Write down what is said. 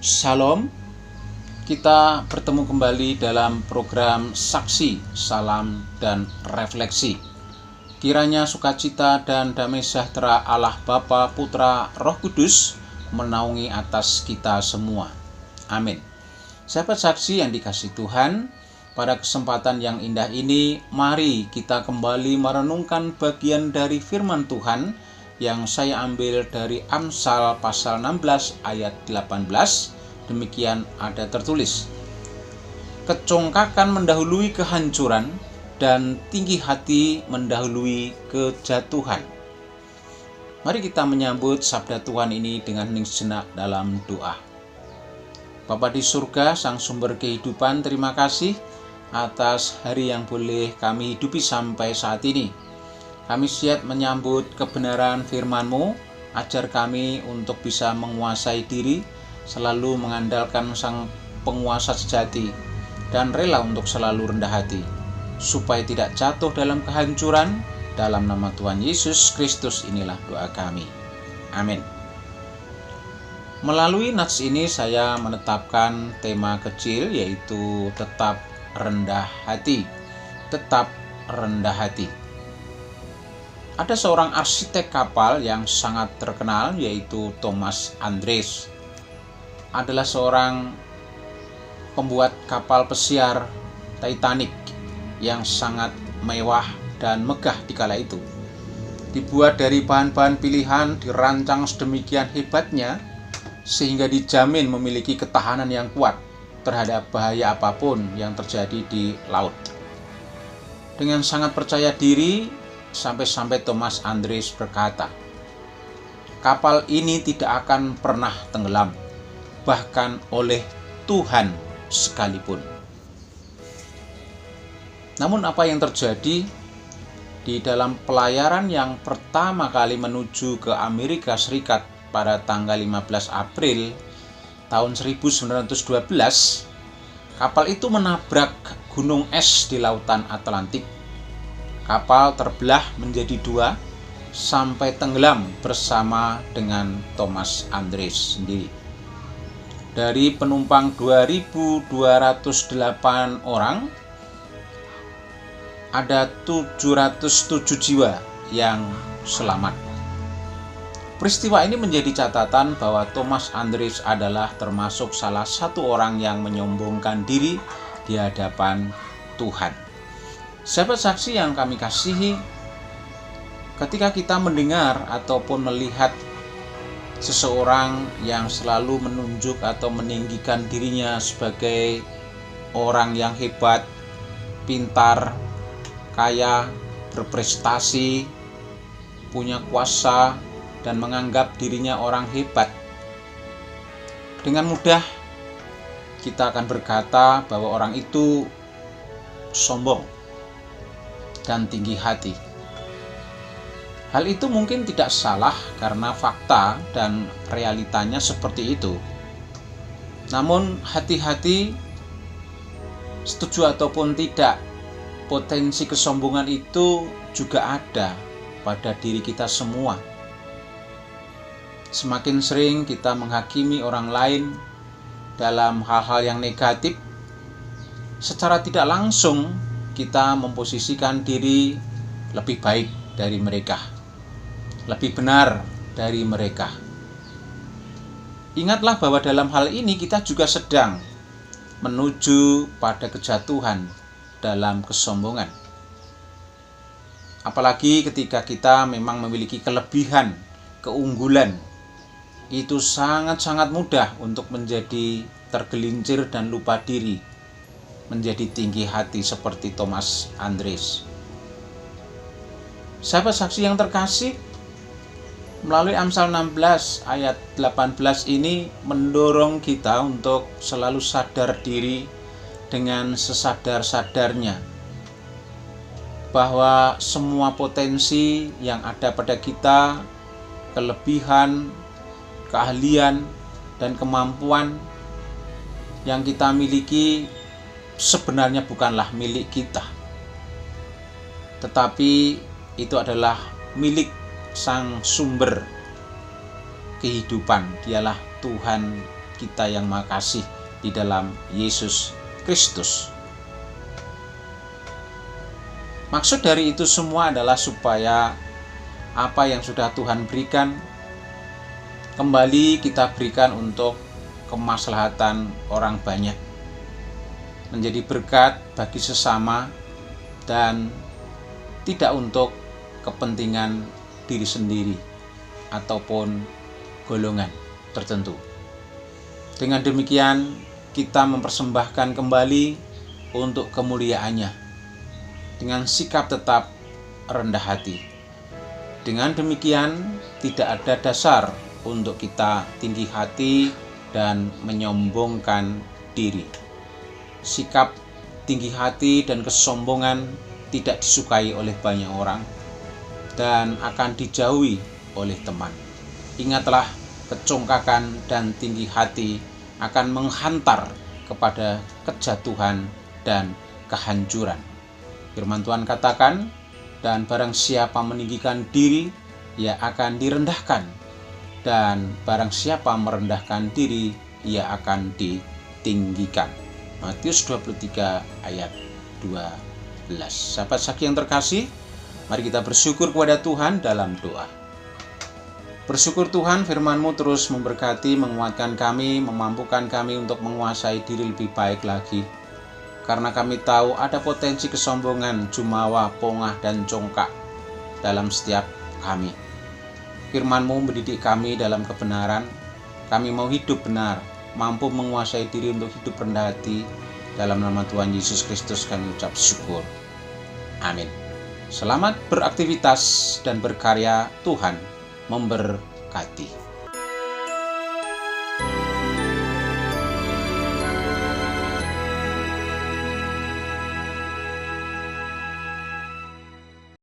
Shalom, kita bertemu kembali dalam program Saksi, Salam, dan Refleksi. Kiranya sukacita dan damai sejahtera Allah Bapa, Putra, Roh Kudus menaungi atas kita semua. Amin. Sahabat saksi yang dikasihi Tuhan, pada kesempatan yang indah ini, mari kita kembali merenungkan bagian dari firman Tuhan yang saya ambil dari Amsal pasal 16 ayat 18. Demikian ada tertulis, kecongkakan mendahului kehancuran dan tinggi hati mendahului kejatuhan. Mari kita menyambut sabda Tuhan ini dengan hening sejenak dalam doa. Bapa di surga, Sang Sumber kehidupan, terima kasih atas hari yang boleh kami hidupi sampai saat ini. Kami siap menyambut kebenaran firman-Mu, ajar kami untuk bisa menguasai diri, selalu mengandalkan Sang Penguasa sejati, dan rela untuk selalu rendah hati, supaya tidak jatuh dalam kehancuran. Dalam nama Tuhan Yesus Kristus inilah doa kami. Amin. Melalui nats ini saya menetapkan tema kecil, yaitu tetap rendah hati. Tetap rendah hati. Ada seorang arsitek kapal yang sangat terkenal, yaitu Thomas Andrews. Adalah seorang pembuat kapal pesiar Titanic yang sangat mewah dan megah di kala itu. Dibuat dari bahan-bahan pilihan, dirancang sedemikian hebatnya sehingga dijamin memiliki ketahanan yang kuat terhadap bahaya apapun yang terjadi di laut. Dengan sangat percaya diri, sampai-sampai Thomas Andrews berkata, kapal ini tidak akan pernah tenggelam, bahkan oleh Tuhan sekalipun. Namun apa yang terjadi di dalam pelayaran yang pertama kali menuju ke Amerika Serikat pada tanggal 15 April tahun 1912, kapal itu menabrak gunung es di lautan Atlantik. Kapal terbelah menjadi dua sampai tenggelam bersama dengan Thomas Andrews sendiri. Dari penumpang 2.208 orang, ada 707 jiwa yang selamat. Peristiwa ini menjadi catatan bahwa Thomas Andrews adalah termasuk salah satu orang yang menyombongkan diri di hadapan Tuhan. Sahabat saksi yang kami kasihi, ketika kita mendengar ataupun melihat seseorang yang selalu menunjuk atau meninggikan dirinya sebagai orang yang hebat, pintar, kaya, berprestasi, punya kuasa, dan menganggap dirinya orang hebat, dengan mudah kita akan berkata bahwa orang itu sombong dan tinggi hati. Hal itu mungkin tidak salah karena fakta dan realitanya seperti itu. Namun hati-hati, setuju ataupun tidak, potensi kesombongan itu juga ada pada diri kita semua. Semakin sering kita menghakimi orang lain dalam hal-hal yang negatif, secara tidak langsung kita memposisikan diri lebih baik dari mereka, lebih benar dari mereka. Ingatlah bahwa dalam hal ini kita juga sedang menuju pada kejatuhan dalam kesombongan. Apalagi ketika kita memang memiliki kelebihan, keunggulan, itu sangat-sangat mudah untuk menjadi tergelincir dan lupa diri, menjadi tinggi hati seperti Thomas Andrews. Sahabat saksi yang terkasih, melalui Amsal 16 ayat 18 ini mendorong kita untuk selalu sadar diri dengan sesadar-sadarnya bahwa semua potensi yang ada pada kita, kelebihan, keahlian, dan kemampuan yang kita miliki sebenarnya bukanlah milik kita, tetapi itu adalah milik Sang Sumber kehidupan. Dialah Tuhan kita yang makasih di dalam Yesus Kristus. Maksud dari itu semua adalah supaya apa yang sudah Tuhan berikan kembali kita berikan untuk kemaslahatan orang banyak, menjadi berkat bagi sesama dan tidak untuk kepentingan diri sendiri ataupun golongan tertentu. Dengan demikian kita mempersembahkan kembali untuk kemuliaannya dengan sikap tetap rendah hati. Dengan demikian tidak ada dasar untuk kita tinggi hati dan menyombongkan diri. Sikap tinggi hati dan kesombongan tidak disukai oleh banyak orang dan akan dijauhi oleh teman. Ingatlah, kecongkakan dan tinggi hati akan menghantar kepada kejatuhan dan kehancuran. Firman Tuhan katakan, dan barang siapa meninggikan diri, ia akan direndahkan, dan barang siapa merendahkan diri, ia akan ditinggikan. Matius 23 ayat 12. Sahabat Saki yang terkasih, mari kita bersyukur kepada Tuhan dalam doa. Bersyukur Tuhan, firman-Mu terus memberkati, menguatkan kami, memampukan kami untuk menguasai diri lebih baik lagi. Karena kami tahu ada potensi kesombongan, jumawa, pongah, dan congkak dalam setiap kami. Firman-Mu mendidik kami dalam kebenaran. Kami mau hidup benar, mampu menguasai diri untuk hidup rendah hati. Dalam nama Tuhan Yesus Kristus kami ucap syukur. Amin. Selamat beraktivitas dan berkarya. Tuhan memberkati.